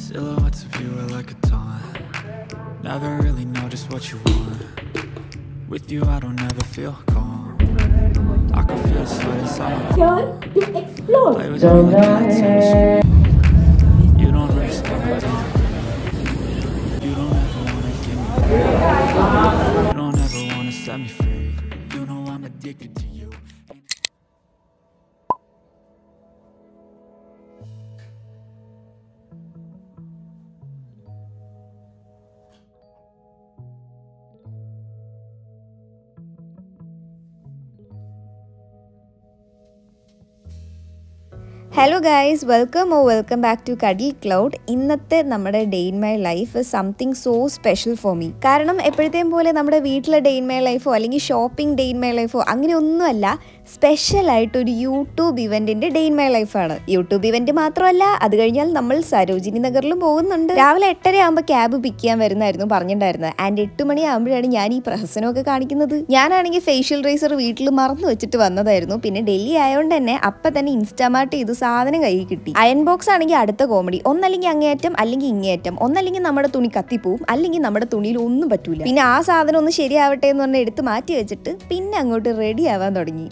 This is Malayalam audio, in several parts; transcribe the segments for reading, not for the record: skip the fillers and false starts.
Silhouettes of you are like a taunt. Never really know just what you want. With you I don't ever feel calm. I can feel the sweat inside my palm. Here to explore. Play with me like cats in the street. You don't understand my deep. You don't ever wanna give me up. You don't ever wanna set me free. You know I'm addicted to you. Hello guys, welcome back to Cuddle Cloud. ഇന്നത്തെ നമ്മുടെ day in my life is something so special for me. കാരണം എപ്പോഴത്തെയും പോലെ നമ്മുടെ വീട്ടിലെ ഡേ ഇൻ മൈ ലൈഫോ അല്ലെങ്കിൽ ഷോപ്പിംഗ് ഡേ ഇൻ മൈ ലൈഫോ അങ്ങനെ ഒന്നുമല്ല. സ്പെഷ്യലായിട്ടൊരു യൂട്യൂബ് ഇവൻറ്റിൻ്റെ ഡേ ഇൻ മൈ ലൈഫാണ്. യൂട്യൂബ് ഇവൻറ്റ് മാത്രമല്ല, അത് കഴിഞ്ഞാൽ നമ്മൾ സരോജിനി നഗറിലും പോകുന്നുണ്ട്. രാവിലെ 8:30 ആകുമ്പോൾ ക്യാബ് പിക്ക് ചെയ്യാൻ വരുന്നായിരുന്നു പറഞ്ഞിട്ടുണ്ടായിരുന്നത്. ആൻഡ് 8 മണിയാകുമ്പോഴാണ് ഞാൻ ഈ പ്രഹസനമൊക്കെ കാണിക്കുന്നത്. ഞാനാണെങ്കിൽ ഫേഷ്യൽ റേസർ വീട്ടിൽ മറന്നു വെച്ചിട്ട് വന്നതായിരുന്നു. പിന്നെ ഡൽഹി ആയതുകൊണ്ട് തന്നെ അപ്പം തന്നെ ഇൻസ്റ്റാമാർട്ട് ചെയ്ത് സാധനം കയ്യിൽ കിട്ടി. അയൺ ബോക്സ് ആണെങ്കിൽ അടുത്ത കോമഡി. ഒന്നല്ലെങ്കിൽ അങ്ങേയറ്റം അല്ലെങ്കിൽ ഇങ്ങേയറ്റം. ഒന്നല്ലെങ്കിൽ നമ്മുടെ തുണി കത്തിപ്പോവും, അല്ലെങ്കിൽ നമ്മുടെ തുണിയിൽ ഒന്നും പറ്റൂല. പിന്നെ ആ സാധനം ഒന്ന് ശരിയാവട്ടെ എന്ന് പറഞ്ഞാൽ എടുത്ത് മാറ്റി വെച്ചിട്ട് പിന്നെ അങ്ങോട്ട് റെഡി ആവാൻ തുടങ്ങി.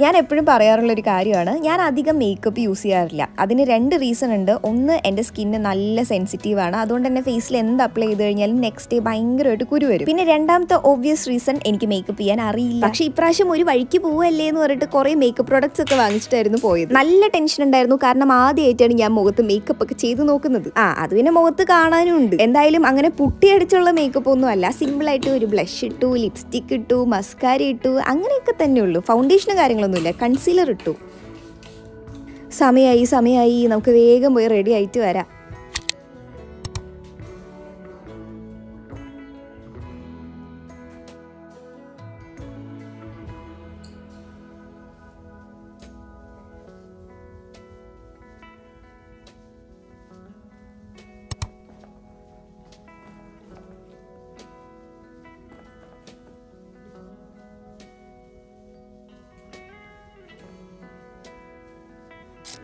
ഞാൻ എപ്പോഴും പറയാറുള്ളൊരു കാര്യമാണ്, ഞാൻ അധികം മേക്കപ്പ് യൂസ് ചെയ്യാറില്ല. അതിന് 2 റീസൺ ഉണ്ട്. ഒന്ന്, എൻ്റെ സ്കിന്ന് നല്ല സെൻസിറ്റീവാണ്. അതുകൊണ്ട് തന്നെ ഫേസിൽ എന്ത് അപ്ലൈ ചെയ്ത് കഴിഞ്ഞാലും നെക്സ്റ്റ് ഡേ ഭയങ്കരമായിട്ട് കുരു വരും. പിന്നെ രണ്ടാമത്തെ ഒബ്വിയസ് റീസൺ, എനിക്ക് മേക്കപ്പ് ചെയ്യാൻ അറിയില്ല. പക്ഷേ ഇപ്രാവശ്യം ഒരു വഴിക്ക് പോവല്ലേ എന്ന് പറഞ്ഞിട്ട് കുറേ മേക്കപ്പ് പ്രോഡക്ട്സ് ഒക്കെ വാങ്ങിച്ചിട്ടായിരുന്നു പോയത്. നല്ല ടെൻഷൻ ഉണ്ടായിരുന്നു, കാരണം ആദ്യമായിട്ടാണ് ഞാൻ മുഖത്ത് മേക്കപ്പ് ഒക്കെ ചെയ്ത് നോക്കുന്നത്. അത് പിന്നെ മുഖത്ത് കാണാനും ഉണ്ട്. എന്തായാലും അങ്ങനെ പുട്ടിയടിച്ചുള്ള മേക്കപ്പ് ഒന്നും അല്ല. സിമ്പിളായിട്ട് ഒരു ബ്ലഷ് ഇട്ടു, ലിപ്സ്റ്റിക് ഇട്ടു, മസ്കാര ഇട്ടു, അങ്ങനെയൊക്കെ തന്നെ ഉള്ളൂ. ഫൗണ്ടേഷനും കാര്യങ്ങളൊന്നും, കൺസീലർ ഇട്ടു. സമയമായി നമുക്ക് വേഗം പോയി റെഡി ആയിട്ട് വരാം.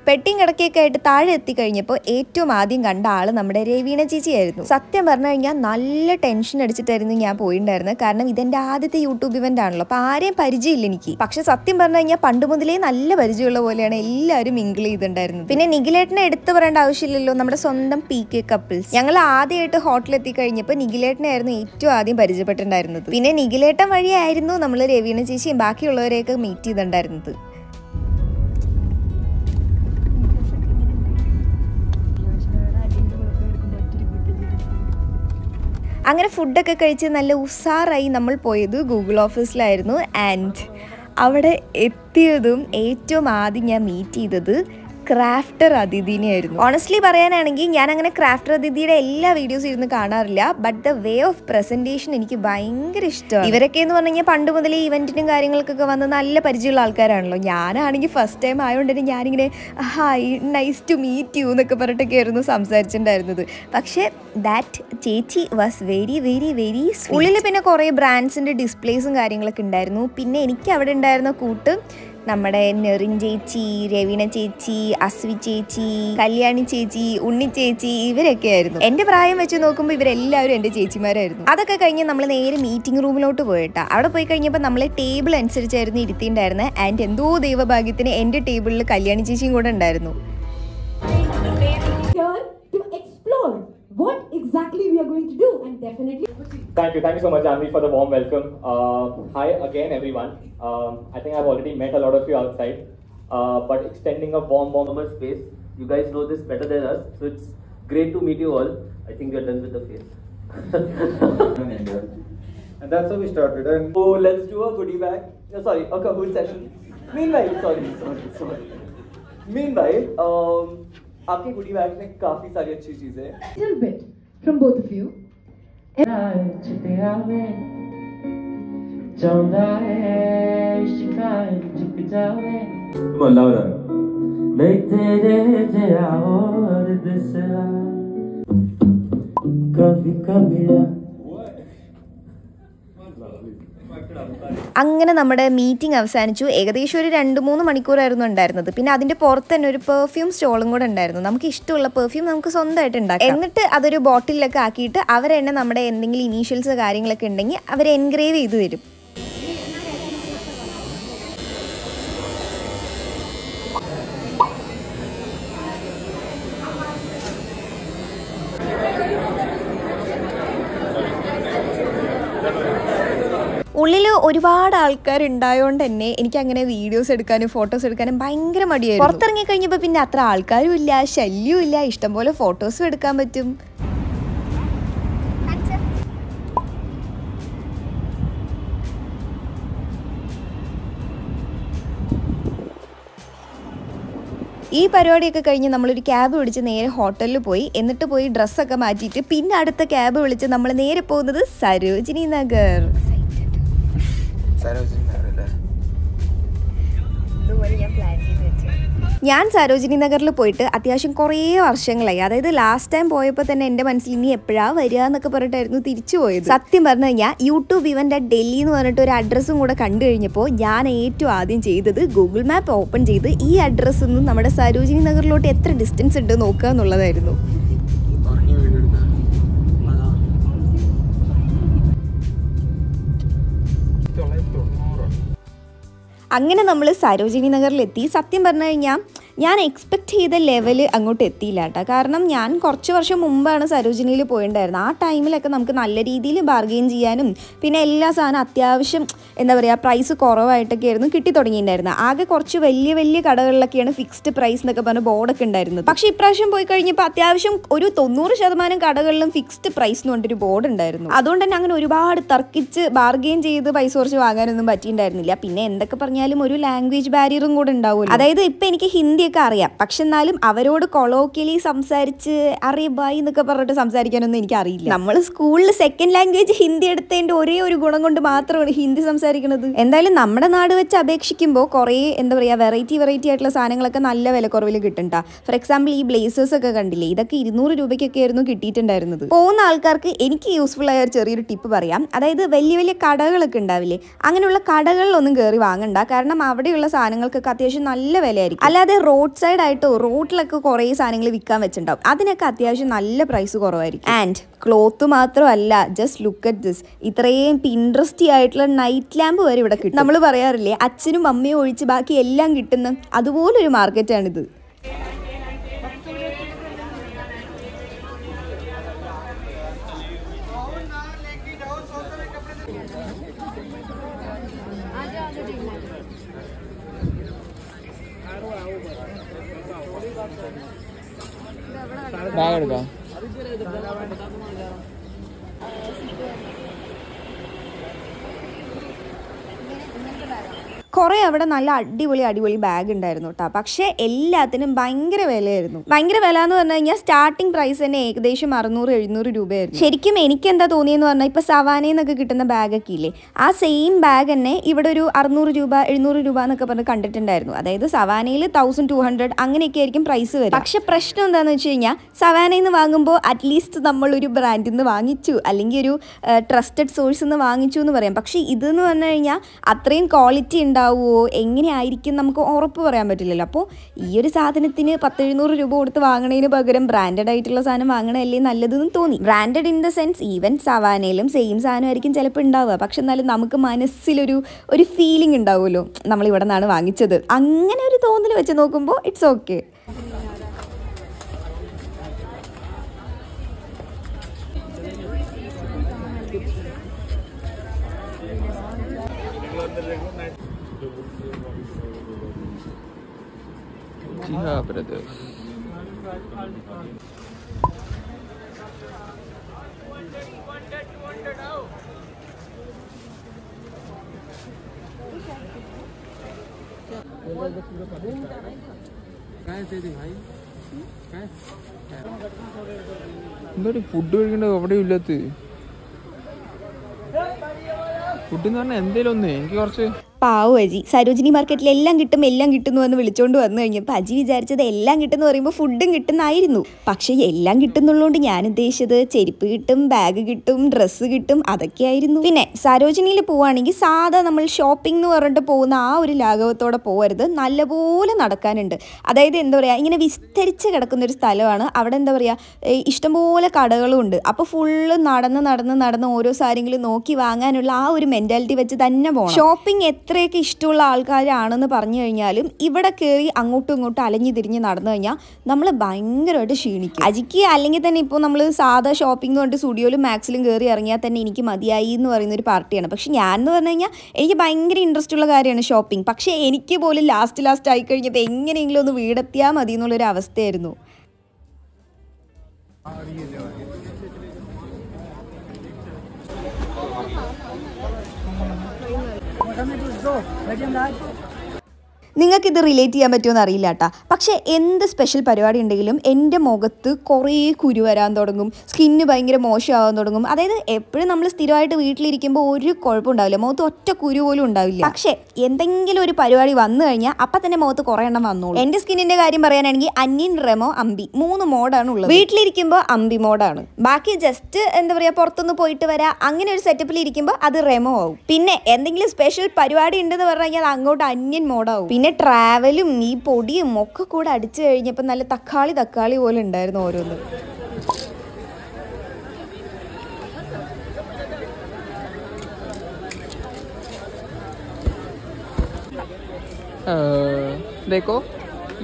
പെട്ടിയും കിടക്കയൊക്കെ ആയിട്ട് താഴെ എത്തിക്കഴിഞ്ഞപ്പോൾ ഏറ്റവും ആദ്യം കണ്ട ആൾ നമ്മുടെ രവീണ ചേച്ചിയായിരുന്നു. സത്യം പറഞ്ഞു കഴിഞ്ഞാൽ നല്ല ടെൻഷൻ അടിച്ചിട്ടായിരുന്നു ഞാൻ പോയിട്ടുണ്ടായിരുന്നത്. കാരണം ഇതെൻ്റെ ആദ്യത്തെ യൂട്യൂബ് ഇവൻ്റ് ആണല്ലോ, അപ്പോൾ ആരെയും പരിചയമില്ല എനിക്ക്. പക്ഷെ സത്യം പറഞ്ഞു കഴിഞ്ഞാൽ പണ്ട് മുതലേ നല്ല പരിചയമുള്ള പോലെയാണ് എല്ലാവരും മിങ്കിൾ ചെയ്തിട്ടുണ്ടായിരുന്നത്. പിന്നെ നിഖിലേട്ടനെ എടുത്തു പറയേണ്ട ആവശ്യമില്ലല്ലോ, നമ്മുടെ സ്വന്തം PK കപ്പിൾസ്. ഞങ്ങൾ ആദ്യമായിട്ട് ഹോട്ടലിൽ എത്തിക്കഴിഞ്ഞപ്പോൾ നിഖിലേട്ടനായിരുന്നു ഏറ്റവും ആദ്യം പരിചയപ്പെട്ടിട്ടുണ്ടായിരുന്നത്. പിന്നെ നിഖിലേട്ടൻ വഴിയായിരുന്നു നമ്മൾ രവീണ ചേച്ചിയും ബാക്കിയുള്ളവരെയൊക്കെ മീറ്റ് ചെയ്തിട്ടുണ്ടായിരുന്നത്. അങ്ങനെ ഫുഡൊക്കെ കഴിച്ച് നല്ല ഉഷാറായി നമ്മൾ പോയത് ഗൂഗിൾ ഓഫീസിലായിരുന്നു. ആൻഡ് അവിടെ എത്തിയതും ഏറ്റവും ആദ്യം ഞാൻ മീറ്റ് ചെയ്തത് ക്രാഫ്റ്റർ അതിഥിനെയായിരുന്നു. ഓണസ്റ്റ്ലി പറയാനാണെങ്കിൽ ഞാൻ അങ്ങനെ ക്രാഫ്റ്റർ അതിഥിയുടെ എല്ലാ വീഡിയോസും ഇരുന്ന് കാണാറില്ല. But the way of presentation എനിക്ക് ഭയങ്കര ഇഷ്ടമാണ്. ഇവരൊക്കെ എന്ന് പറഞ്ഞു കഴിഞ്ഞാൽ പണ്ട് മുതലേ ഇവൻറ്റിനും കാര്യങ്ങൾക്കൊക്കെ വന്ന് നല്ല പരിചയമുള്ള ആൾക്കാരാണല്ലോ. ഞാനാണെങ്കിൽ ഫസ്റ്റ് ടൈം ആയതുകൊണ്ട് തന്നെ ഞാനിങ്ങനെ hi nice to meet you എന്നൊക്കെ പറഞ്ഞിട്ടൊക്കെ ആയിരുന്നു സംസാരിച്ചിട്ടുണ്ടായിരുന്നത്. പക്ഷേ ദാറ്റ് ചേച്ചി was very very very sweet. ഉള്ളിൽ പിന്നെ കുറേ ബ്രാൻഡ്സിൻ്റെ ഡിസ്പ്ലേസും കാര്യങ്ങളൊക്കെ ഉണ്ടായിരുന്നു. പിന്നെ എനിക്ക് അവിടെ ഉണ്ടായിരുന്ന കൂട്ട് നമ്മുടെ നെറിൻ ചേച്ചി, രവീണ ചേച്ചി, അസ്വി ചേച്ചി, കല്യാണി ചേച്ചി, ഉണ്ണി ചേച്ചി, ഇവരൊക്കെ ആയിരുന്നു. എൻ്റെ പ്രായം വെച്ച് നോക്കുമ്പോൾ ഇവരെല്ലാവരും എൻ്റെ ചേച്ചിമാരായിരുന്നു. അതൊക്കെ കഴിഞ്ഞ് നമ്മൾ നേരെ മീറ്റിംഗ് റൂമിലോട്ട് പോയിട്ടാ. അവിടെ പോയി കഴിഞ്ഞപ്പോൾ നമ്മളെ ടേബിൾ അനുസരിച്ചായിരുന്നു ഇരുത്തിയിട്ടുണ്ടായിരുന്നത്. ആൻഡ് എന്തോ ദൈവഭാഗ്യത്തിന് എൻ്റെ ടേബിളിൽ കല്യാണി ചേച്ചിയും കൂടെ ഉണ്ടായിരുന്നു. What exactly we are going to do, and definitely thank you so much, Janvi, for the warm welcome. Hi again everyone. I think I've already met a lot of you outside, but extending a warmer space. You guys know this better than us, so it's great to meet you all. I think we are done with the face. And that's how we started. And oh, let's do a goodie bag. Sorry, a Kahoot session. Meanwhile, sorry. Meanwhile, आपके गुडी बैग में काफी सारी अच्छी चीजें हैं. little bit from both of you. Don't die, she can't അങ്ങനെ നമ്മുടെ മീറ്റിംഗ് അവസാനിച്ചു. ഏകദേശം ഒരു 2-3 മണിക്കൂറായിരുന്നു ഉണ്ടായിരുന്നത്. പിന്നെ അതിൻ്റെ പുറത്ത് തന്നെ ഒരു പെർഫ്യൂം സ്റ്റോളും കൂടെ ഉണ്ടായിരുന്നു. നമുക്ക് ഇഷ്ടമുള്ള പെർഫ്യൂം നമുക്ക് സ്വന്തമായിട്ട് ഉണ്ടാക്കാം. എന്നിട്ട് അതൊരു ബോട്ടിലൊക്കെ ആക്കിയിട്ട് അവർ തന്നെ നമ്മുടെ എന്തെങ്കിലും ഇനീഷ്യൽസ് കാര്യങ്ങളൊക്കെ ഉണ്ടെങ്കിൽ അവർ എൻഗ്രേവ് ചെയ്ത് തരും. ഉള്ളിൽ ഒരുപാട് ആൾക്കാരുണ്ടായതുകൊണ്ട് തന്നെ എനിക്ക് അങ്ങനെ വീഡിയോസ് എടുക്കാനും ഫോട്ടോസ് എടുക്കാനും ഭയങ്കര മടിയായിരുന്നു. പുറത്തിറങ്ങി കഴിഞ്ഞപ്പോൾ പിന്നെ അത്ര ആൾക്കാരും ഇല്ല, ശല്യവും ഇല്ല, ഇഷ്ടംപോലെ ഫോട്ടോസും എടുക്കാൻ പറ്റും. ഈ പരിപാടിയൊക്കെ കഴിഞ്ഞ് നമ്മളൊരു ക്യാബ് വിളിച്ച് നേരെ ഹോട്ടലിൽ പോയി. എന്നിട്ട് പോയി ഡ്രസ്സൊക്കെ മാറ്റിയിട്ട് പിന്നെ അടുത്ത ക്യാബ് വിളിച്ച് നമ്മൾ നേരെ പോകുന്നത് സരോജിനി നഗർ. ഞാൻ സരോജിനി നഗറിൽ പോയിട്ട് അത്യാവശ്യം കുറേ വർഷങ്ങളായി. അതായത് ലാസ്റ്റ് ടൈം പോയപ്പോൾ തന്നെ എൻ്റെ മനസ്സിൽ ഇനി എപ്പോഴാണ് വരിക എന്നൊക്കെ പറഞ്ഞിട്ടായിരുന്നു തിരിച്ചു പോയത്. സത്യം പറഞ്ഞു കഴിഞ്ഞാൽ യൂട്യൂബ് ഇവൻ്റെ ഡൽഹി എന്ന് പറഞ്ഞിട്ട് ഒരു അഡ്രസ്സും കൂടെ കണ്ടു കഴിഞ്ഞപ്പോൾ ഞാൻ ഏറ്റവും ആദ്യം ചെയ്തത് ഗൂഗിൾ മാപ്പ് ഓപ്പൺ ചെയ്ത് ഈ അഡ്രസ്സിൽ നിന്ന് നമ്മുടെ സരോജിനി നഗറിലോട്ട് എത്ര ഡിസ്റ്റൻസ് ഉണ്ട് നോക്കുക എന്നുള്ളതായിരുന്നു. അങ്ങനെ നമ്മൾ സരോജിനി നഗറിലെത്തി. സത്യം പറഞ്ഞു കഴിഞ്ഞാൽ ഞാൻ എക്സ്പെക്റ്റ് ചെയ്ത ലെവൽ അങ്ങോട്ട് എത്തിയില്ല കേട്ടോ. കാരണം ഞാൻ കുറച്ച് വർഷം മുമ്പാണ് സരോജിനിയിൽ പോയിട്ടുണ്ടായിരുന്നത്. ആ ടൈമിലൊക്കെ നമുക്ക് നല്ല രീതിയിൽ ബാർഗെയിൻ ചെയ്യാനും പിന്നെ എല്ലാ സാധനം അത്യാവശ്യം എന്താ പറയുക പ്രൈസ് കുറവായിട്ടൊക്കെ ആയിരുന്നു കിട്ടി തുടങ്ങിയിട്ടുണ്ടായിരുന്നത്. ആകെ കുറച്ച് വലിയ വലിയ കടകളിലൊക്കെയാണ് ഫിക്സ്ഡ് പ്രൈസ് എന്നൊക്കെ പറഞ്ഞ ബോർഡൊക്കെ ഉണ്ടായിരുന്നത്. പക്ഷേ ഇപ്രാവശ്യം പോയി കഴിഞ്ഞപ്പോൾ അത്യാവശ്യം ഒരു 90% കടകളിലും ഫിക്സ്ഡ് പ്രൈസ് എന്ന് പറഞ്ഞിട്ടൊരു ബോർഡ് ഉണ്ടായിരുന്നു. അതുകൊണ്ട് തന്നെ അങ്ങനെ ഒരുപാട് തർക്കിച്ച് ബാർഗെയിൻ ചെയ്ത് പൈസ കുറച്ച് വാങ്ങാനൊന്നും പറ്റിയിട്ടുണ്ടായിരുന്നില്ല. പിന്നെ എന്തൊക്കെ പറഞ്ഞാലും ഒരു ലാംഗ്വേജ് ബാരിയറും കൂടെ ഉണ്ടാവുമല്ലോ. അതായത് ഇപ്പം എനിക്ക് ഹിന്ദി ഒക്കെ അറിയാം, പക്ഷെ എന്നാലും അവരോട് കൊളോക്കിയലി സംസാരിച്ച് അറിയ ബായ് എന്നൊക്കെ പറഞ്ഞിട്ട് സംസാരിക്കാനൊന്നും എനിക്ക് അറിയില്ല. നമ്മൾ സ്കൂളിൽ സെക്കൻഡ് ലാംഗ്വേജ് ഹിന്ദി എടുത്തതിൻ്റെ ഒരേ ഒരു ഗുണം കൊണ്ട് മാത്രമാണ് ഹിന്ദി സംസാരിക്കുന്നത്. എന്തായാലും നമ്മുടെ നാട് വെച്ച് അപേക്ഷിക്കുമ്പോൾ കുറേ എന്താ പറയുക വെറൈറ്റി ആയിട്ടുള്ള സാധനങ്ങളൊക്കെ നല്ല വില കുറവിൽ കിട്ടുന്നുണ്ടാ. ഫോർ എക്സാമ്പിൾ ഈ ബ്ലേസേഴ്സ് ഒക്കെ കണ്ടില്ലേ, ഇതൊക്കെ 200 രൂപയ്ക്കൊക്കെ ആയിരുന്നു കിട്ടിയിട്ടുണ്ടായിരുന്നത്. പോകുന്ന ആൾക്കാർക്ക് എനിക്ക് യൂസ്ഫുൾ ആയ ഒരു ചെറിയൊരു ടിപ്പ് പറയാം. അതായത് വലിയ വലിയ കടകളൊക്കെ ഉണ്ടാവില്ലേ, അങ്ങനെയുള്ള കടകളിലൊന്നും കയറി വാങ്ങണ്ട. കാരണം അവിടെയുള്ള സാധനങ്ങൾക്കൊക്കെ അത്യാവശ്യം നല്ല വിലയായിരിക്കും. അല്ലാതെ റോഡ് സൈഡ് ആയിട്ടോ റോഡിലൊക്കെ കുറേ സാധനങ്ങൾ വിൽക്കാൻ വെച്ചിട്ടുണ്ടാവും, അതിനൊക്കെ അത്യാവശ്യം നല്ല പ്രൈസ് കുറവായിരിക്കും. ആൻഡ് ക്ലോത്ത് മാത്രമല്ല, ജസ്റ്റ് ലുക്ക് അറ്റ് ദിസ്, ഇത്രയും പിൻട്രസ്റ്റി ആയിട്ടുള്ള നൈറ്റ് ലാമ്പ് വരെ ഇവിടെ കിട്ടും. നമ്മൾ പറയാറില്ലേ അച്ഛനും അമ്മയും ഒഴിച്ച് ബാക്കി എല്ലാം കിട്ടുന്ന അതുപോലൊരു മാർക്കറ്റാണിത്. ബാഗ് എടുക്കാം. കുറേ അവിടെ നല്ല അടിപൊളി ബാഗ് ഉണ്ടായിരുന്നു കേട്ടോ. പക്ഷേ എല്ലാത്തിനും ഭയങ്കര വിലയായിരുന്നു. ഭയങ്കര വില എന്ന് പറഞ്ഞു കഴിഞ്ഞാൽ സ്റ്റാർട്ടിംഗ് പ്രൈസ് തന്നെ ഏകദേശം 600-700 രൂപയായിരുന്നു. ശരിക്കും എനിക്ക് എന്താ തോന്നിയെന്ന് പറഞ്ഞാൽ ഇപ്പോൾ സവാനയിൽ നിന്നൊക്കെ കിട്ടുന്ന ബാഗൊക്കെ ഇല്ലേ, ആ സെയിം ബാഗ് തന്നെ ഇവിടെ ഒരു 600 രൂപ 700 രൂപ എന്നൊക്കെ പറഞ്ഞ് കണ്ടിട്ടുണ്ടായിരുന്നു. അതായത് സവാനയിൽ 1200 അങ്ങനെയൊക്കെ ആയിരിക്കും പ്രൈസ് വരും. പക്ഷെ പ്രശ്നം എന്താണെന്ന് വെച്ച് കഴിഞ്ഞാൽ സവാനയിൽ നിന്ന് വാങ്ങുമ്പോൾ അറ്റ്ലീസ്റ്റ് നമ്മളൊരു ബ്രാൻഡിൽ നിന്ന് വാങ്ങിച്ചു അല്ലെങ്കിൽ ഒരു ട്രസ്റ്റഡ് സോഴ്സിൽ നിന്ന് വാങ്ങിച്ചു എന്ന് പറയാം. പക്ഷേ ഇതെന്ന് പറഞ്ഞു കഴിഞ്ഞാൽ അത്രയും ക്വാളിറ്റി ഉണ്ടാവുമോ എങ്ങനെയായിരിക്കും നമുക്ക് ഉറപ്പ് പറയാൻ പറ്റില്ലല്ലോ. അപ്പോൾ ഈ ഒരു സാധനത്തിന് 1000-700 രൂപ കൊടുത്ത് വാങ്ങണതിന് പകരം ബ്രാൻഡഡ് ആയിട്ടുള്ള സാധനം വാങ്ങണതല്ലേ നല്ലതെന്ന് തോന്നി. Branded in the sense even സവാനയിലും സെയിം സാധനമായിരിക്കും ചിലപ്പോൾ ഉണ്ടാവുക. പക്ഷെ എന്നാലും നമുക്ക് മനസ്സിലൊരു ഫീലിംഗ് ഉണ്ടാവുമല്ലോ നമ്മളിവിടെ നിന്നാണ് വാങ്ങിച്ചത്. അങ്ങനെ ഒരു തോന്നൽ വെച്ച് നോക്കുമ്പോൾ ഇറ്റ്സ് ഓക്കെ. ജിഹാ ബ്രദേഴ്സ്. എന്തൊരു ഫുഡ് കഴിക്കേണ്ടത് അവിടെ ഇല്ലാത്ത ഫുഡ് എന്ന് പറഞ്ഞാൽ എന്തേലും ഒന്ന് എനിക്ക് കുറച്ച് പാവം അജി സരോജിനി മാർക്കറ്റിൽ എല്ലാം കിട്ടും എന്ന് വിളിച്ചോണ്ട് വന്നു കഴിഞ്ഞപ്പോൾ അജി വിചാരിച്ചത് എല്ലാം കിട്ടുമെന്ന് പറയുമ്പോൾ ഫുഡും കിട്ടുന്നായിരുന്നു. പക്ഷേ എല്ലാം കിട്ടുന്നുള്ളതുകൊണ്ട് ഞാൻ ഉദ്ദേശിച്ചത് ചെരുപ്പ് കിട്ടും, ബാഗ് കിട്ടും, ഡ്രസ്സ് കിട്ടും, അതൊക്കെയായിരുന്നു. പിന്നെ സരോജിനിയിൽ പോവുകയാണെങ്കിൽ സാധാ നമ്മൾ ഷോപ്പിംഗ് എന്ന് പറഞ്ഞിട്ട് പോകുന്ന ആ ഒരു ലാഘവത്തോടെ പോകരുത്. നല്ലപോലെ നടക്കാനുണ്ട്. അതായത് എന്താ പറയുക, ഇങ്ങനെ വിസ്തരിച്ച് കിടക്കുന്നൊരു സ്ഥലമാണ്. അവിടെ എന്താ പറയുക, ഇഷ്ടംപോലെ കടകളും ഉണ്ട്. അപ്പോൾ ഫുള്ള് നടന്ന് ഓരോ സാധനങ്ങളും നോക്കി വാങ്ങാനുള്ള ആ ഒരു മെൻറ്റാലിറ്റി വെച്ച് തന്നെ പോകണം. ഷോപ്പിംഗ് എത്രയൊക്കെ ഇഷ്ടമുള്ള ആൾക്കാരാണെന്ന് പറഞ്ഞു കഴിഞ്ഞാലും ഇവിടെ കയറി അങ്ങോട്ടും ഇങ്ങോട്ടും അലഞ്ഞു തിരിഞ്ഞ് നടന്നു കഴിഞ്ഞാൽ നമ്മൾ ഭയങ്കരമായിട്ട് ക്ഷീണിക്കും. അജിക്ക് അല്ലെങ്കിൽ തന്നെ ഇപ്പോൾ നമ്മൾ സാധാ ഷോപ്പിംഗ് എന്ന് പറഞ്ഞിട്ട് സ്റ്റുഡിയോയിലും മാക്സിലും കയറി ഇറങ്ങിയാൽ തന്നെ എനിക്ക് മതിയായി എന്ന് പറയുന്ന ഒരു പാർട്ടിയാണ്. പക്ഷെ ഞാൻ എന്ന് പറഞ്ഞു കഴിഞ്ഞാൽ എനിക്ക് ഭയങ്കര ഇൻട്രസ്റ്റ് ഉള്ള കാര്യമാണ് ഷോപ്പിംഗ്. പക്ഷേ എനിക്ക് പോലും ലാസ്റ്റ് ആയി കഴിഞ്ഞപ്പോൾ എങ്ങനെയെങ്കിലും ഒന്ന് വീടെത്തിയാൽ മതി എന്നുള്ളൊരു അവസ്ഥയായിരുന്നു. നിങ്ങൾക്കിത് റിലേറ്റ് ചെയ്യാൻ പറ്റുമെന്ന് അറിയില്ല കേട്ടോ. പക്ഷേ എന്ത് സ്പെഷ്യൽ പരിപാടി ഉണ്ടെങ്കിലും എൻ്റെ മുഖത്ത് കുറേ കുരു വരാൻ തുടങ്ങും, സ്കിന്ന് ഭയങ്കര മോശമാകാൻ തുടങ്ങും. അതായത് എപ്പോഴും നമ്മൾ സ്ഥിരമായിട്ട് വീട്ടിലിരിക്കുമ്പോൾ ഒരു കുഴപ്പമുണ്ടാവില്ല, മുഖത്ത് ഒറ്റ കുരു പോലും ഉണ്ടാവില്ല. പക്ഷേ എന്തെങ്കിലും ഒരു പരിപാടി വന്നു കഴിഞ്ഞാൽ അപ്പം തന്നെ മുഖത്ത് കുറേ എണ്ണം വന്നോളൂ. എൻ്റെ സ്കിന്നിൻ്റെ കാര്യം പറയാനാണെങ്കിൽ അന്യൻ, റെമോ, അമ്പി 3 മോഡാണ് ഉള്ളത്. വീട്ടിലിരിക്കുമ്പോൾ അമ്പി മോഡാണ്, ബാക്കി ജസ്റ്റ് എന്താ പറയുക പുറത്തുനിന്ന് പോയിട്ട് വരാം അങ്ങനെ ഒരു സെറ്റപ്പിൽ ഇരിക്കുമ്പോൾ അത് റെമോ ആവും. പിന്നെ എന്തെങ്കിലും സ്പെഷ്യൽ പരിപാടി ഉണ്ടെന്ന് പറഞ്ഞു കഴിഞ്ഞാൽ അങ്ങോട്ട് അന്യൻ മോഡാവും. പിന്നെ ട്രാവലും ഈ പൊടിയും ഒക്കെ കൂടെ അടിച്ചു കഴിഞ്ഞപ്പോൾ നല്ല തക്കാളി പോലെ ഉണ്ടായിരുന്നു ഓരോന്ന്. देखो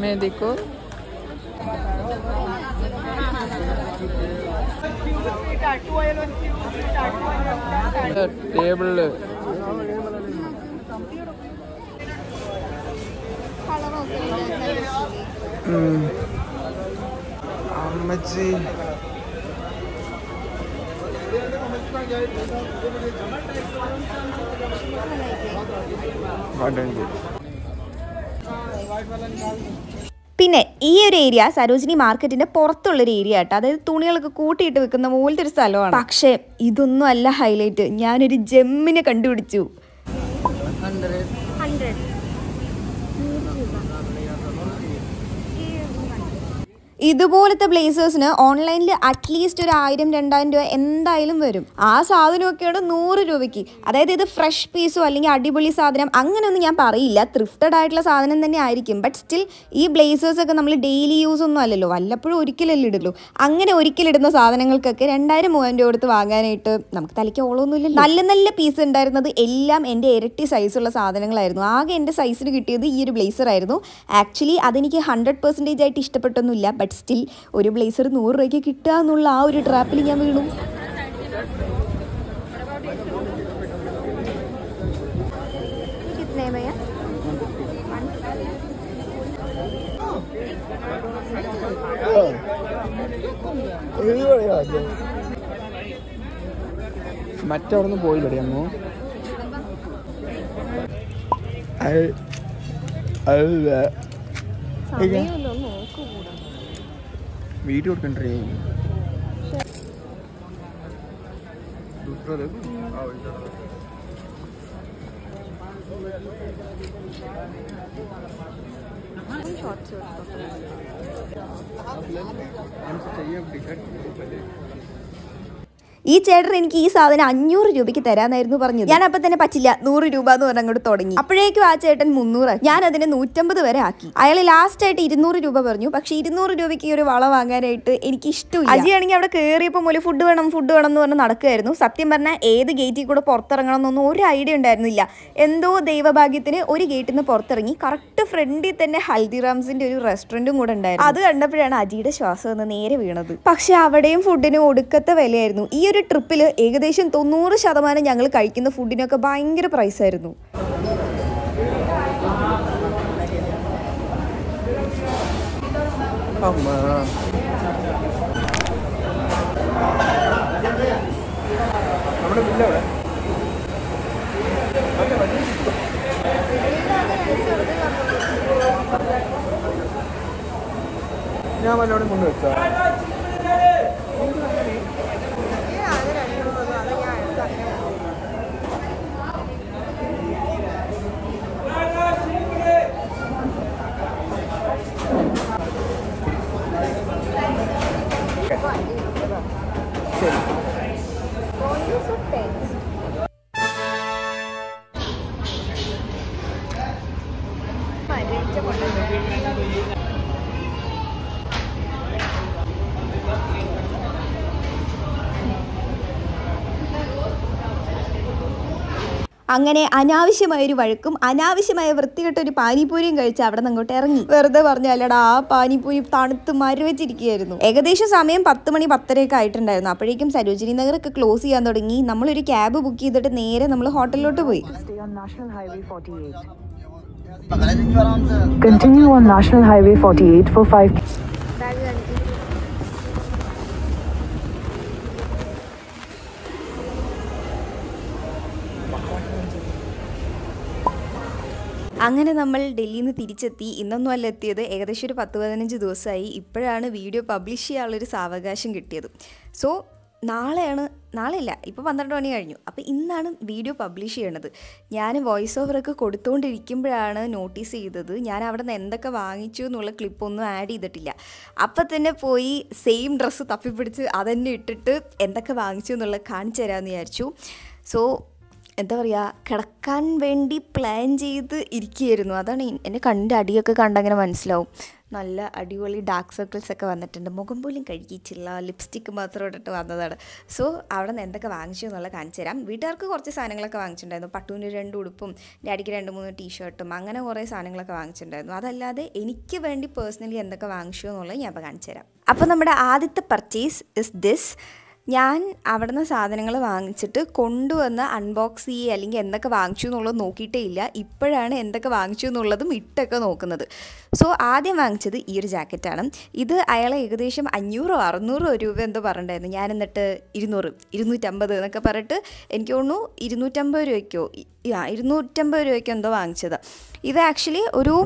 मैं देखो टेबल അമ്മച്ചി പിന്നെ ഈ ഒരു ഏരിയ സരോജിനി മാർക്കറ്റിന്റെ പുറത്തുള്ളൊരു ഏരിയ കേട്ടോ. അതായത് തുണികളൊക്കെ കൂട്ടിയിട്ട് വെക്കുന്ന പോലത്തെ ഒരു സ്ഥലമാണ്. പക്ഷേ ഇതൊന്നും അല്ല ഹൈലൈറ്റ്. ഞാനൊരു ജെമ്മിനെ കണ്ടുപിടിച്ചു. 100 ഇതുപോലത്തെ ബ്ലേസേഴ്സിന് ഓൺലൈനിൽ അറ്റ്ലീസ്റ്റ് ഒരു 1000-2000 രൂപ എന്തായാലും വരും. ആ സാധനമൊക്കെയാണ് 100 രൂപയ്ക്ക്. അതായത് ഇത് ഫ്രഷ് പീസോ അല്ലെങ്കിൽ അടിപൊളി സാധനം അങ്ങനെയൊന്നും ഞാൻ പറയില്ല, ത്രിഫ്റ്റഡ് ആയിട്ടുള്ള സാധനം തന്നെ ആയിരിക്കും. ബട്ട് സ്റ്റിൽ ഈ ബ്ലേസേഴ്സൊക്കെ നമ്മൾ ഡെയിലി യൂസ് ഒന്നും അല്ലല്ലോ, വല്ലപ്പോഴും ഒരിക്കലല്ലേ ഇടുള്ളൂ. അങ്ങനെ ഒരിക്കലിടുന്ന സാധനങ്ങൾക്കൊക്കെ 2000-3000 രൂപ കൊടുത്ത് വാങ്ങാനായിട്ട് നമുക്ക് തലയ്ക്ക് ഓളമൊന്നുമില്ലല്ലോ. നല്ല പീസ് ഉണ്ടായിരുന്നത് എല്ലാം എൻ്റെ ഇരട്ടി സൈസുള്ള സാധനങ്ങളായിരുന്നു. ആകെ എൻ്റെ സൈസിന് കിട്ടിയത് ഈ ഒരു ബ്ലേസർ ആയിരുന്നു. ആക്ച്വലി അതെനിക്ക് 100% ആയിട്ട് ഇഷ്ടപ്പെട്ടൊന്നുമില്ല. ബട്ട് സ്റ്റിൽ ഒരു ബ്ലേസർ 100 രൂപയ്ക്ക് കിട്ടുക എന്നുള്ള ആ ഒരു ട്രാപ്പിൽ ഞാൻ വീണു. മറ്റവിടുന്ന് പോയില്ലേ അമ്മോ? വീഡിയോ എടുക്കണ്ടേ? ഈ ചേട്ടൻ എനിക്ക് ഈ സാധനം 500 രൂപയ്ക്ക് തരാനായിരുന്നു പറഞ്ഞത്. ഞാൻ അപ്പം തന്നെ പറ്റില്ല 100 രൂപ എന്ന് പറഞ്ഞ് അങ്ങോട്ട് തുടങ്ങി. അപ്പോഴേക്കും ആ ചേട്ടൻ 300, ഞാൻ അതിനെ 150 വരെ ആക്കി. അയാൾ ലാസ്റ്റ് ആയിട്ട് 200 രൂപ പറഞ്ഞു. പക്ഷെ 200 രൂപയ്ക്ക് ഈ ഒരു വള വാങ്ങാനായിട്ട് എനിക്ക് ഇഷ്ടമില്ല. അജിയാണെങ്കിൽ അവിടെ കയറിയപ്പോൾ മുതൽ ഫുഡ് വേണം എന്ന് പറഞ്ഞ് നടക്കുമായിരുന്നു. സത്യം പറഞ്ഞാൽ ഏത് ഗേറ്റിൽ കൂടെ പുറത്തിറങ്ങണം എന്നൊന്നും ഒരു ഐഡിയ ഉണ്ടായിരുന്നില്ല. എന്തോ ദൈവഭാഗ്യത്തിന് ഒരു ഗേറ്റിൽ നിന്ന് പുറത്തിറങ്ങി കറക്റ്റ് ഫ്രണ്ടിൽ തന്നെ ഹൽദിറാംസിന്റെ ഒരു റെസ്റ്റോറൻറ്റും കൂടെ ഉണ്ടായിരുന്നു. അത് കണ്ടപ്പോഴാണ് അജിയുടെ ശ്വാസം ഒന്ന് നേരെ വീണത്. പക്ഷെ അവിടെയും ഫുഡിന് ഒടുക്കത്തെ വിലയായിരുന്നു. ഈ ഒരു ട്രിപ്പിൽ ഏകദേശം 90% ഞങ്ങൾ കഴിക്കുന്ന ഫുഡിനൊക്കെ ഭയങ്കര പ്രൈസായിരുന്നു. നമ്മുടെ ബില്ലവിടെ ഞാൻ വല്ലോടെ കൊണ്ടുവച്ചാ അങ്ങനെ അനാവശ്യമായൊരു വഴക്കും അനാവശ്യമായ വൃത്തികെട്ടൊരു പാനിപൂരിയും കഴിച്ച് അവിടെ നിന്ന് അങ്ങോട്ട് ഇറങ്ങി. വെറുതെ പറഞ്ഞാലടാ ആ പാനിപൂരി തണുത്ത് മരവെച്ചിരിക്കുകയായിരുന്നു. ഏകദേശം സമയം 10 മണി 10:30 ആയിട്ടുണ്ടായിരുന്നു. അപ്പോഴേക്കും സരോജിനി നഗറൊക്കെ ക്ലോസ് ചെയ്യാൻ തുടങ്ങി. നമ്മളൊരു ക്യാബ് ബുക്ക് ചെയ്തിട്ട് നേരെ നമ്മൾ ഹോട്ടലിലോട്ട് പോയി. Continue on National Highway 48 for 5 അങ്ങനെ നമ്മൾ ഡൽഹിയിൽ നിന്ന് തിരിച്ചെത്തി. ഇന്നൊന്നും അല്ല എത്തിയത്, ഏകദേശം ഒരു 10-15 ദിവസമായി. ഇപ്പോഴാണ് വീഡിയോ പബ്ലിഷ് ചെയ്യാനുള്ളൊരു സാവകാശം കിട്ടിയത്. സോ നാളെയല്ല, ഇപ്പോൾ 12 മണി കഴിഞ്ഞു. അപ്പോൾ ഇന്നാണ് വീഡിയോ പബ്ലിഷ് ചെയ്യണത്. ഞാൻ വോയിസ് ഓവറൊക്കെ കൊടുത്തുകൊണ്ടിരിക്കുമ്പോഴാണ് നോട്ടീസ് ചെയ്തത് ഞാൻ അവിടെ നിന്ന് എന്തൊക്കെ വാങ്ങിച്ചു എന്നുള്ള ക്ലിപ്പൊന്നും ആഡ് ചെയ്തിട്ടില്ല. അപ്പം തന്നെ പോയി സെയിം ഡ്രസ്സ് തപ്പിപ്പിടിച്ച് അതന്നെ ഇട്ടിട്ട് എന്തൊക്കെ വാങ്ങിച്ചു എന്നുള്ളത് കാണിച്ചു തരാമെന്ന് വിചാരിച്ചു. സോ എന്താ പറയുക, കിടക്കാൻ വേണ്ടി പ്ലാൻ ചെയ്ത് ഇരിക്കുകയായിരുന്നു. അതാണ് എൻ്റെ കണ്ണിൻ്റെ അടിയൊക്കെ കണ്ടങ്ങനെ മനസ്സിലാവും. നല്ല അടിപൊളി ഡാർക്ക് സർക്കിൾസ് ഒക്കെ വന്നിട്ടുണ്ട്. മുഖം പോലും കഴുകിയിട്ടില്ല, ലിപ്സ്റ്റിക്ക് മാത്രം ഇട്ടിട്ട് വന്നതാണ്. സോ അവിടെ നിന്ന് എന്തൊക്കെ വാങ്ങിച്ചു എന്നുള്ളത് കാണിച്ചു തരാം. വീട്ടുകാർക്ക് കുറച്ച് സാധനങ്ങളൊക്കെ വാങ്ങിച്ചിട്ടുണ്ടായിരുന്നു. പട്ടുവിന് 2 ഉടുപ്പും ഡാഡിക്ക് 2-3 ടീഷർട്ടും അങ്ങനെ കുറേ സാധനങ്ങളൊക്കെ വാങ്ങിച്ചിട്ടുണ്ടായിരുന്നു. അതല്ലാതെ എനിക്ക് വേണ്ടി പേഴ്സണലി എന്തൊക്കെ വാങ്ങിച്ചു എന്നുള്ളത് ഞാൻ ഇപ്പോൾ കാണിച്ചു തരാം. അപ്പോൾ നമ്മുടെ ആദ്യത്തെ പർച്ചേസ് ഇസ് ദിസ്. ഞാൻ അവിടെ നിന്ന് സാധനങ്ങൾ വാങ്ങിച്ചിട്ട് കൊണ്ടുവന്ന് അൺബോക്സ് ചെയ്യുക അല്ലെങ്കിൽ എന്തൊക്കെ വാങ്ങിച്ചു എന്നുള്ളത് നോക്കിയിട്ടേ ഇല്ല. ഇപ്പോഴാണ് എന്തൊക്കെ വാങ്ങിച്ചു എന്നുള്ളതും ഇട്ടൊക്കെ നോക്കുന്നത്. സോ ആദ്യം വാങ്ങിച്ചത് ഈ ഒരു ജാക്കറ്റാണ്. ഇത് അയാളെ ഏകദേശം 500-600 രൂപ എന്തോ പറഞ്ഞിട്ടുണ്ടായിരുന്നു. ഞാൻ എന്നിട്ട് 200-250 എന്നൊക്കെ പറഞ്ഞിട്ട് എനിക്ക് തോന്നുന്നു 250 രൂപയ്ക്കോ 250 രൂപയ്ക്കോ എന്തോ വാങ്ങിച്ചത്. ഇത് ആക്ച്വലി ഒരു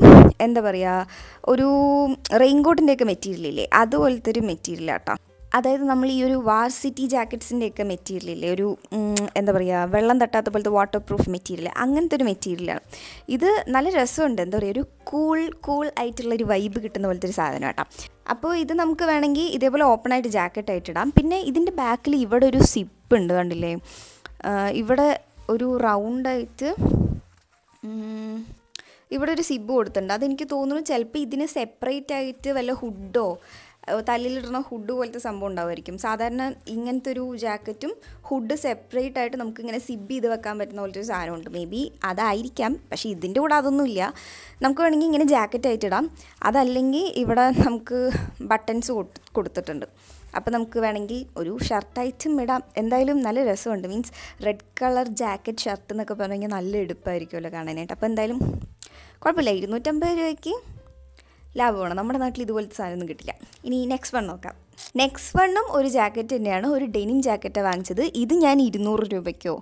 എന്താ പറയുക, ഒരു റെയിൻകോട്ടിൻ്റെയൊക്കെ മെറ്റീരിയലില്ലേ, അതുപോലത്തെ ഒരു മെറ്റീരിയലാട്ടോ. അതായത് നമ്മൾ ഈ ഒരു വാർസിറ്റി ജാക്കറ്റ്സിൻ്റെയൊക്കെ മെറ്റീരിയലില്ലേ, ഒരു എന്താ പറയുക, വെള്ളം തട്ടാത്ത പോലത്തെ വാട്ടർ പ്രൂഫ് മെറ്റീരിയൽ, അങ്ങനത്തെ ഒരു മെറ്റീരിയലാണ്. ഇത് നല്ല രസമുണ്ട്. എന്താ പറയുക, ഒരു കൂൾ ആയിട്ടുള്ളൊരു വൈബ് കിട്ടുന്ന പോലത്തെ ഒരു സാധനം കേട്ടോ. അപ്പോൾ ഇത് നമുക്ക് വേണമെങ്കിൽ ഇതേപോലെ ഓപ്പണായിട്ട് ജാക്കറ്റായിട്ട് ഇടാം. പിന്നെ ഇതിൻ്റെ ബാക്കിൽ ഇവിടെ ഒരു സിപ്പ് ഉണ്ട്, കണ്ടില്ലേ, ഇവിടെ ഒരു റൗണ്ടായിട്ട് ഇവിടെ ഒരു സിബ് കൊടുത്തിട്ടുണ്ട്. അതെനിക്ക് തോന്നുന്നു ചിലപ്പോൾ ഇതിന് സെപ്പറേറ്റ് ആയിട്ട് വല്ല ഹുഡോ തലയിലിടുന്ന ഹുഡ് പോലത്തെ സംഭവം ഉണ്ടാവുമായിരിക്കും. സാധാരണ ഇങ്ങനത്തെ ഒരു ജാക്കറ്റും ഹുഡ് സെപ്പറേറ്റ് ആയിട്ട് നമുക്കിങ്ങനെ സിബ് ചെയ്ത് വെക്കാൻ പറ്റുന്ന പോലത്തെ ഒരു സാധനമുണ്ട്. മേ ബി അതായിരിക്കാം, പക്ഷേ ഇതിൻ്റെ കൂടെ അതൊന്നുമില്ല. നമുക്ക് വേണമെങ്കിൽ ഇങ്ങനെ ജാക്കറ്റായിട്ട് ഇടാം. അതല്ലെങ്കിൽ ഇവിടെ നമുക്ക് ബട്ടൺസ് കൊടുത്തിട്ടുണ്ട്. അപ്പോൾ നമുക്ക് വേണമെങ്കിൽ ഒരു ഷർട്ടായിട്ടും ഇടാം. എന്തായാലും നല്ല രസമുണ്ട്. Means red colour jacket shirt എന്നൊക്കെ പറഞ്ഞു കഴിഞ്ഞാൽ നല്ല എടുപ്പായിരിക്കുമല്ലോ കാണാനായിട്ട്. അപ്പോൾ എന്തായാലും കുഴപ്പമില്ല, 250 രൂപയ്ക്ക് ലാഭമാണ്. നമ്മുടെ നാട്ടിൽ ഇതുപോലത്തെ സാധനമൊന്നും കിട്ടില്ല. ഇനി നെക്സ്റ്റ് വൺ നോക്കാം. നെക്സ്റ്റ് വണ്ണും ഒരു ജാക്കറ്റ് തന്നെയാണ്. ഒരു ഡെനിം ജാക്കറ്റാണ് വാങ്ങിച്ചത്. ഇത് ഞാൻ 200 രൂപയ്ക്കോ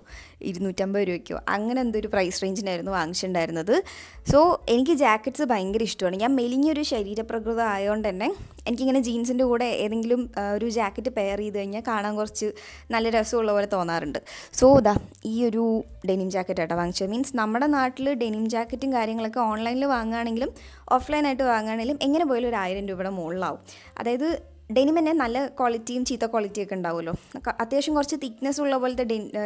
250 രൂപയ്ക്കോ അങ്ങനെ എന്തൊരു പ്രൈസ് റേഞ്ചിനായിരുന്നു വാങ്ങിച്ചിട്ടുണ്ടായിരുന്നത്. സോ എനിക്ക് ജാക്കറ്റ്സ് ഭയങ്കര ഇഷ്ടമാണ്. ഞാൻ മെലിഞ്ഞൊരു ശരീരപ്രകൃതം ആയതുകൊണ്ട് തന്നെ എനിക്കിങ്ങനെ ജീൻസിൻ്റെ കൂടെ ഏതെങ്കിലും ഒരു ജാക്കറ്റ് പെയർ ചെയ്ത് കഴിഞ്ഞാൽ കാണാൻ കുറച്ച് നല്ല രസമുള്ള പോലെ തോന്നാറുണ്ട്. സോ ഈ ഒരു ഡെനിം ജാക്കറ്റായിട്ടാണ് വാങ്ങിച്ചത്. മീൻസ് നമ്മുടെ നാട്ടിൽ ഡെനിം ജാക്കറ്റും കാര്യങ്ങളൊക്കെ ഓൺലൈനിൽ വാങ്ങുകയാണെങ്കിലും ഓഫ്ലൈനായിട്ട് വാങ്ങുകയാണെങ്കിലും എങ്ങനെ പോയാലും ഒരു 1000 രൂപയുടെ മുകളിലാവും. അതായത് ഡെനിം തന്നെ നല്ല ക്വാളിറ്റിയും ചീത്ത ക്വാളിറ്റിയൊക്കെ ഉണ്ടാവുമല്ലോ. അത്യാവശ്യം കുറച്ച് തിക്നെസ് ഉള്ള പോലത്തെ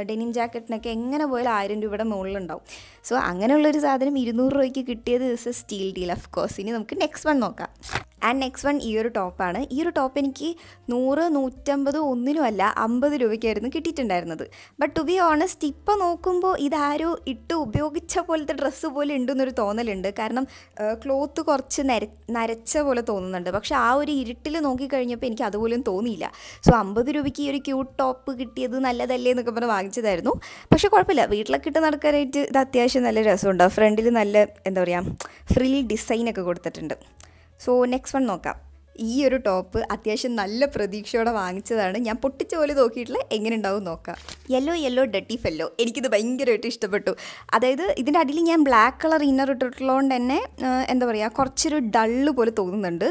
ഡെനിം ജാക്കറ്റിനൊക്കെ എങ്ങനെ പോയാലും 1000 രൂപയുടെ മുകളിലുണ്ടാവും. സോ അങ്ങനെയുള്ളൊരു സാധനം 200 രൂപയ്ക്ക് കിട്ടിയത് is A steel deal of course. ഇനി നമുക്ക് നെക്സ്റ്റ് വൺ നോക്കാം. ആൻഡ് നെക്സ്റ്റ് വൺ ഈ ഒരു ടോപ്പാണ്. ഈ ഒരു ടോപ്പ് എനിക്ക് 100-150 ഒന്നിനുമല്ല 50 രൂപയ്ക്കായിരുന്നു കിട്ടിയിട്ടുണ്ടായിരുന്നത്. ബട്ട് ടു ബി ഓണസ്റ്റ് ഇപ്പോൾ നോക്കുമ്പോൾ ഇതാരോ ഇട്ട് ഉപയോഗിച്ച പോലത്തെ ഡ്രസ്സ് പോലെ ഉണ്ടെന്നൊരു തോന്നലുണ്ട്. കാരണം ക്ലോത്ത് കുറച്ച് നരച്ച പോലെ തോന്നുന്നുണ്ട്. പക്ഷേ ആ ഒരു ഇരുട്ടിൽ നോക്കിക്കഴിഞ്ഞപ്പോൾ എനിക്ക് അതുപോലും തോന്നിയില്ല. സോ 50 രൂപയ്ക്ക് ഈ ഒരു ക്യൂട്ട് ടോപ്പ് കിട്ടിയത് നല്ലതല്ലേ എന്നൊക്കെ പറഞ്ഞ് വാങ്ങിച്ചതായിരുന്നു. പക്ഷേ കുഴപ്പമില്ല, വീട്ടിലൊക്കെ ഇട്ട് നടക്കാനായിട്ട് ഇത് അത്യാവശ്യം നല്ല രസമുണ്ട്. ഫ്രണ്ടിൽ നല്ല എന്താ പറയുക, ഫ്രിൽ ഡിസൈനൊക്കെ കൊടുത്തിട്ടുണ്ട്. സോ നെക്സ്റ്റ് വൺ നോക്കാം. ഈ ഒരു ടോപ്പ് അത്യാവശ്യം നല്ല പ്രതീക്ഷയോടെ വാങ്ങിച്ചതാണ്. ഞാൻ പൊട്ടിച്ച പോലെ നോക്കിയിട്ടില്ല, എങ്ങനെ ഉണ്ടാവും നോക്കാം. യെല്ലോ ഡട്ടി ഫെല്ലോ, എനിക്കിത് ഭയങ്കരമായിട്ട് ഇഷ്ടപ്പെട്ടു. അതായത് ഇതിൻ്റെ അടിയിൽ ഞാൻ ബ്ലാക്ക് കളർ ഇന്നർ ഇട്ടിട്ടുള്ളതുകൊണ്ട് തന്നെ എന്താ പറയുക, കുറച്ചൊരു ഡള്ള് പോലെ തോന്നുന്നുണ്ട്.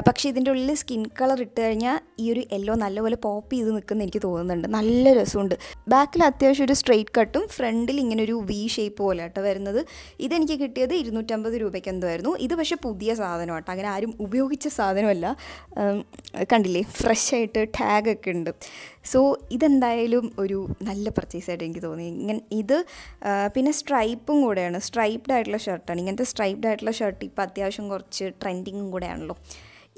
പക്ഷേ ഇതിൻ്റെ ഉള്ളിൽ സ്കിൻ കളർ ഇട്ട് കഴിഞ്ഞാൽ ഈ ഒരു യെല്ലോ നല്ലപോലെ പോപ്പ് ചെയ്ത് നിൽക്കുന്ന എനിക്ക് തോന്നുന്നുണ്ട്. നല്ല രസമുണ്ട്. ബാക്കിൽ അത്യാവശ്യം ഒരു സ്ട്രെയിറ്റ് കട്ടും ഫ്രണ്ടിൽ ഇങ്ങനെ ഒരു വി ഷേപ്പ് പോലെ ആട്ടോ വരുന്നത്. ഇതെനിക്ക് കിട്ടിയത് 250 രൂപയ്ക്ക് എന്തോ ആയിരുന്നു. ഇത് പക്ഷേ പുതിയ സാധനം ആട്ടോ, അങ്ങനെ ആരും ഉപയോഗിച്ച സാധനമല്ല. കണ്ടില്ലേ, ഫ്രഷ് ആയിട്ട് ടാഗൊക്കെ ഉണ്ട്. സോ ഇതെന്തായാലും ഒരു നല്ല പർച്ചേസായിട്ട് എനിക്ക് തോന്നി. ഇത് പിന്നെ സ്ട്രൈപ്പും കൂടെയാണ്, സ്ട്രൈപ്ഡ് ആയിട്ടുള്ള ഷർട്ടാണ്. ഇങ്ങനത്തെ സ്ട്രൈപ്ഡ് ആയിട്ടുള്ള ഷർട്ട് ഇപ്പോൾ അത്യാവശ്യം കുറച്ച് ട്രെൻഡിങ്ങും കൂടെയാണല്ലോ.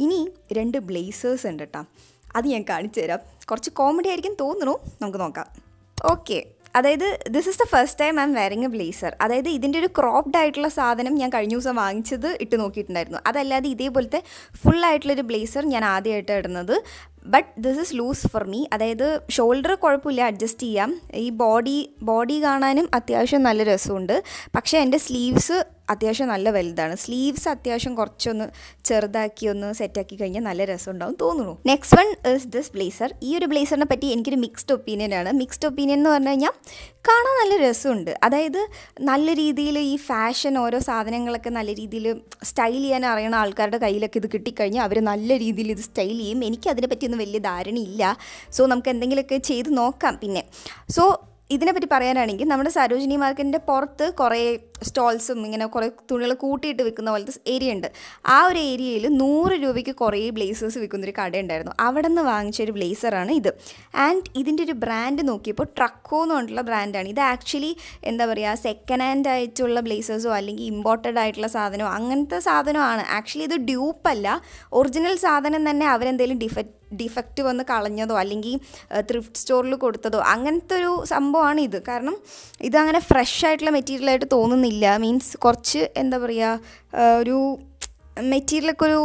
ഇനി 2 ബ്ലേസേഴ്സ് ഉണ്ട് കേട്ടോ, അത് ഞാൻ കാണിച്ചു തരാം. കുറച്ച് കോമഡി ആയിരിക്കും തോന്നുന്നു, നമുക്ക് നോക്കാം. ഓക്കെ, അതായത് this is the first time I M wearing A blazer. അതായത് ഇതിൻ്റെ ഒരു ക്രോപ്ഡ് ആയിട്ടുള്ള സാധനം ഞാൻ കഴിഞ്ഞ ദിവസം വാങ്ങിച്ചത് ഇട്ട് നോക്കിയിട്ടുണ്ടായിരുന്നു. അതല്ലാതെ ഇതേപോലത്തെ ഫുള്ളായിട്ടുള്ളൊരു ബ്ലേസർ ഞാൻ ആദ്യമായിട്ട് ഇടുന്നത്. But this is loose for me. അതായത് ഷോൾഡർ കുഴപ്പമില്ല, അഡ്ജസ്റ്റ് ചെയ്യാം. ഈ ബോഡി കാണാനും അത്യാവശ്യം നല്ല രസമുണ്ട്. പക്ഷേ എൻ്റെ സ്ലീവ്സ് അത്യാവശ്യം നല്ല വലുതാണ്. സ്ലീവ്സ് അത്യാവശ്യം കുറച്ചൊന്ന് ചെറുതാക്കി ഒന്ന് സെറ്റാക്കി കഴിഞ്ഞാൽ നല്ല രസം ഉണ്ടാവും തോന്നുന്നു. Next one is this blazer. ഈ ഒരു ബ്ലേസറിനെ പറ്റി എനിക്കൊരു മിക്സ്ഡ് ഒപ്പീനിയനാണ്. മിക്സ്ഡ് ഒപ്പീനിയൻ എന്ന് പറഞ്ഞു കഴിഞ്ഞാൽ കാണാൻ നല്ല രസമുണ്ട്. അതായത് നല്ല രീതിയിൽ ഈ ഫാഷൻ ഓരോ സാധനങ്ങളൊക്കെ നല്ല രീതിയിൽ സ്റ്റൈൽ ചെയ്യാൻ അറിയണ ആൾക്കാരുടെ കയ്യിലൊക്കെ ഇത് കിട്ടിക്കഴിഞ്ഞാൽ അവർ നല്ല രീതിയിൽ ഇത് സ്റ്റൈൽ ചെയ്യും. എനിക്ക് അതിനെപ്പറ്റിയൊന്നും വലിയ ധാരണയില്ല. സോ നമുക്ക് എന്തെങ്കിലുമൊക്കെ ചെയ്ത് നോക്കാം. പിന്നെ ഇതിനെപ്പറ്റി പറയാനാണെങ്കിൽ നമ്മുടെ സരോജിനി മാർക്കറ്റിൻ്റെ പുറത്ത് കുറേ സ്റ്റോൾസും ഇങ്ങനെ കുറേ തുണികൾ കൂട്ടിയിട്ട് വിൽക്കുന്ന പോലത്തെ ഏരിയ ഉണ്ട്. ആ ഒരു ഏരിയയിൽ 100 രൂപയ്ക്ക് കുറേ ബ്ലേസേഴ്സ് വിൽക്കുന്നൊരു കടയുണ്ടായിരുന്നു. അവിടെ നിന്ന് വാങ്ങിച്ചൊരു ബ്ലേസറാണ് ഇത്. ആൻഡ് ഇതിൻ്റെ ഒരു ബ്രാൻഡ് നോക്കിയപ്പോൾ ട്രക്കോ എന്ന് പറഞ്ഞിട്ടുള്ള ബ്രാൻഡാണ്. ഇത് ആക്ച്വലി എന്താ പറയുക, സെക്കൻഡ് ഹാൻഡ് ആയിട്ടുള്ള ബ്ലേസേഴ്സോ അല്ലെങ്കിൽ ഇമ്പോർട്ടഡ് ആയിട്ടുള്ള സാധനമോ അങ്ങനത്തെ സാധനമാണ്. ആക്ച്വലി ഇത് ഡ്യൂപ്പല്ല, ഒറിജിനൽ സാധനം തന്നെ അവരെന്തെങ്കിലും ഡിഫക്റ്റ് വന്ന് കളഞ്ഞതോ അല്ലെങ്കിൽ ത്രിഫ്റ്റ് സ്റ്റോറിൽ കൊടുത്തതോ അങ്ങനത്തെ ഒരു സംഭവമാണ് ഇത്. കാരണം ഇതങ്ങനെ ഫ്രഷ് ആയിട്ടുള്ള മെറ്റീരിയലായിട്ട് തോന്നുന്നില്ല. മീൻസ് കുറച്ച് എന്താ പറയുക, ഒരു മെറ്റീരിയലൊക്കെ ഒരു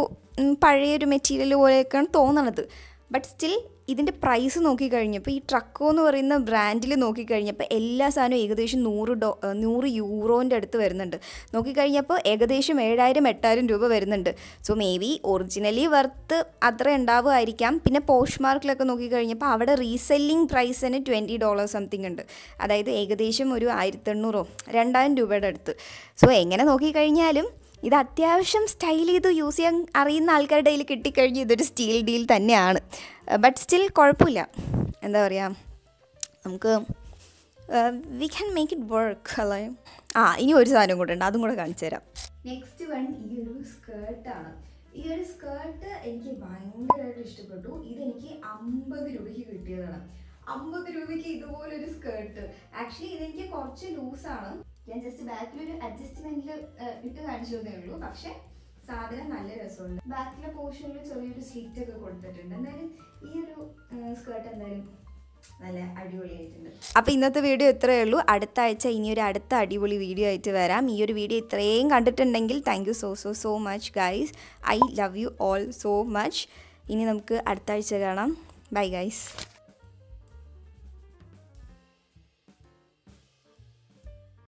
പഴയൊരു മെറ്റീരിയൽ പോലെയൊക്കെയാണ് തോന്നണത്. ബട്ട് സ്റ്റിൽ ഇതിൻ്റെ പ്രൈസ് നോക്കിക്കഴിഞ്ഞപ്പോൾ ഈ ട്രക്കോ എന്ന് പറയുന്ന ബ്രാൻഡിൽ നോക്കിക്കഴിഞ്ഞപ്പോൾ എല്ലാ സാധനവും ഏകദേശം 100 യൂറോൻ്റെ അടുത്ത് വരുന്നുണ്ട്. നോക്കിക്കഴിഞ്ഞപ്പോൾ ഏകദേശം 7000-8000 രൂപ വരുന്നുണ്ട്. So may be originally worth അത്ര ഉണ്ടാവുമായിരിക്കാം. പിന്നെ പോഷ് മാർക്കിലൊക്കെ നോക്കിക്കഴിഞ്ഞപ്പോൾ അവിടെ റീസെല്ലിംഗ് പ്രൈസിന് $20 സംതിങ് ഉണ്ട്. അതായത് ഏകദേശം ഒരു 1800-2000 രൂപയുടെ അടുത്ത്. സോ എങ്ങനെ നോക്കിക്കഴിഞ്ഞാലും ഇത് അത്യാവശ്യം സ്റ്റൈൽ ചെയ്ത് യൂസ് ചെയ്യാൻ അറിയുന്ന ആൾക്കാരുടെ കയ്യിൽ കിട്ടിക്കഴിഞ്ഞ് ഇതൊരു സ്റ്റീൽ ഡീൽ തന്നെയാണ്. ബട്ട് സ്റ്റിൽ കുഴപ്പമില്ല. എന്താ പറയുക, നമുക്ക് we can make it work അല്ലേ. ഇനി ഒരു സാധനം കൂടെ ഉണ്ട്, അതും കൂടെ കാണിച്ചു തരാം. നെക്സ്റ്റ് വൺ ഈ ഒരു സ്കേർട്ടാണ്. ഈ ഒരു സ്കേർട്ട് എനിക്ക് ഭയങ്കരമായിട്ട് ഇഷ്ടപ്പെട്ടു. ഇതെനിക്ക് 50 രൂപയ്ക്ക് കിട്ടിയതാണ്. 50 രൂപയ്ക്ക് ഇതുപോലൊരു സ്കേർട്ട്. ആക്ച്വലി ഇതെനിക്ക് കുറച്ച് ലൂസാണ്. ഞാൻ ജസ്റ്റ് ബാക്കിലൊരു അഡ്ജസ്റ്റ്മെന്റിൽ ഇട്ട് കാണിച്ചു തന്നേ ഉള്ളൂ. പക്ഷെ സാധനം നല്ല രസമുണ്ട്. ബാക്കിലെ പോർഷനിൽ ചെറിയൊരു സ്ലിറ്റ് ഒക്കെ കൊടുത്തിട്ടുണ്ട്. എന്തായാലും ഈ ഒരു സ്കേർട്ട് എന്തായാലും നല്ല അടിപൊളിയായിട്ടുണ്ട്. അപ്പോൾ ഇന്നത്തെ വീഡിയോ ഇത്രയേ ഉള്ളൂ. അടുത്ത ആഴ്ച ഇനിയൊരു അടുത്ത അടിപൊളി വീഡിയോ ആയിട്ട് വരാം. ഈ ഒരു വീഡിയോ ഇത്രയും കണ്ടിട്ടുണ്ടെങ്കിൽ thank you so much guys. I love you all so much. ഇനി നമുക്ക് അടുത്ത ആഴ്ച കാണാം. Bye guys.